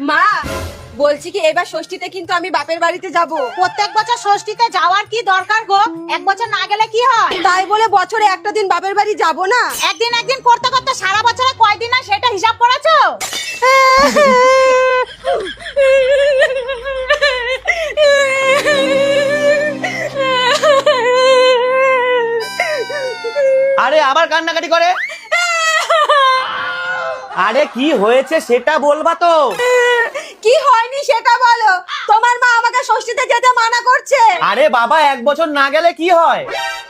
মা বলছি কি এবার ষষ্ঠীতে কিন্তু আমি বাপের বাড়িতে যাব। প্রত্যেক বছর ষষ্ঠীতে যাওয়ার কি দরকার গো? এক বছর না গেলে কি হয়? তাই বলে বছরে একটা দিন বাপের বাড়ি যাব না? একদিন একদিন করতে করতে সারা বছরে কয়দিন হয় সেটা হিসাব করেছো? আরে আবার কান্নাকাটি করে। আরে কি হয়েছে সেটা বলবা তো। কি হয়নি সেটা বলো। তোমার মা আমাকে ষষ্ঠীতে যেতে মানা করছে। আরে বাবা, এক বছর না গেলে কি হয়?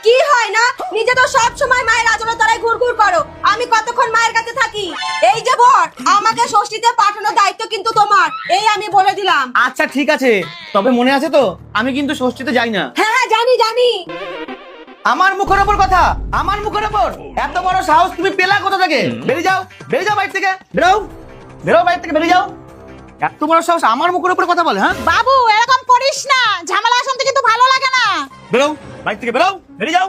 কি হয় না? নিজে তো সব সময় মায়ের আঁচলের তলায় ঘুরঘুর করো, আমি কতক্ষণ মায়ের কাছে থাকি? এই যে বর, আমাকে ষষ্ঠীতে পাঠানোর দায়িত্ব কিন্তু তোমার, এই আমি বলে দিলাম। আচ্ছা ঠিক আছে, তবে মনে আছে তো আমি কিন্তু ষষ্ঠীতে যাই না। হ্যাঁ হ্যাঁ জানি জানি। আমার মুখের ওপর কথা, আমার মুখের ওপর এত বড় সাহস তুমি পেলা কোথা থেকে? বেরিয়ে যাও, বেরিয়ে যাও বাইরে থেকে, বেরো বেরো বাইরে থেকে, বেরিয়ে যাও। এত বড় সাহস আমার মুখের উপর কথা বলে? হ্যাঁ বাবু এরকম করিস না, ঝামেলা শুনতে কিন্তু ভালো লাগে না। বেরো বাইরে থেকে, বেরো, বেরিয়ে যাও।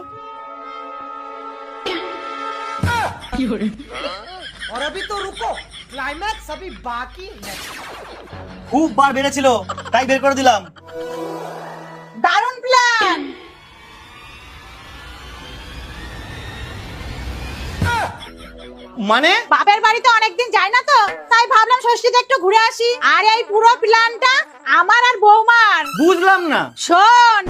और अभी तो रुको, क्लाइमैक्स अभी बाकी है। খুব বার বেড়েছিল তাই বের করে দিলাম। দারুণ প্ল্যান। মানে বাপের বাড়িতে অনেকদিন যাই না তো, তাই ভাবলাম ষষ্ঠীতে একটু ঘুরে আসি। আর এই পুরো প্ল্যানটা আমার আর বৌমার। বুঝলাম না। শোন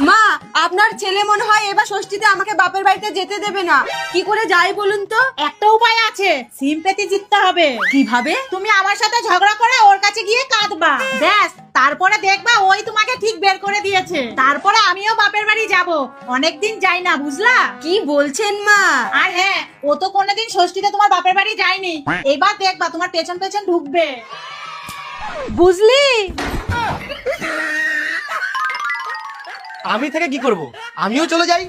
মা, আপনার ছেলে মনে হয় এবার ষষ্ঠীতে আমাকে বাপের বাড়িতে যেতে দেবে না। কি করে যাই বলুন তো? একটা উপায় আছে, সিম্পেথি জিততে হবে। কিভাবে? তুমি আমার সাথে ঝগড়া করে ওর কাছে গিয়ে কাঁদবা, ব্যাস। তারপরে দেখবা ওই তোমাকে ঠিক বের করে দিয়েছে। তারপরে আমিও বাপের বাড়ি যাব, অনেকদিন যাই না, বুঝলা? কি বলছেন মা? আর হ্যাঁ, ও তো কোনোদিন ষষ্ঠীতে তোমার বাপের বাড়ি যায়নি। এবার দেখবা তোমার পেছন পেছন ঢুকবে, বুঝলি? আমি থেকে কি করব? আমিও চলে যাই।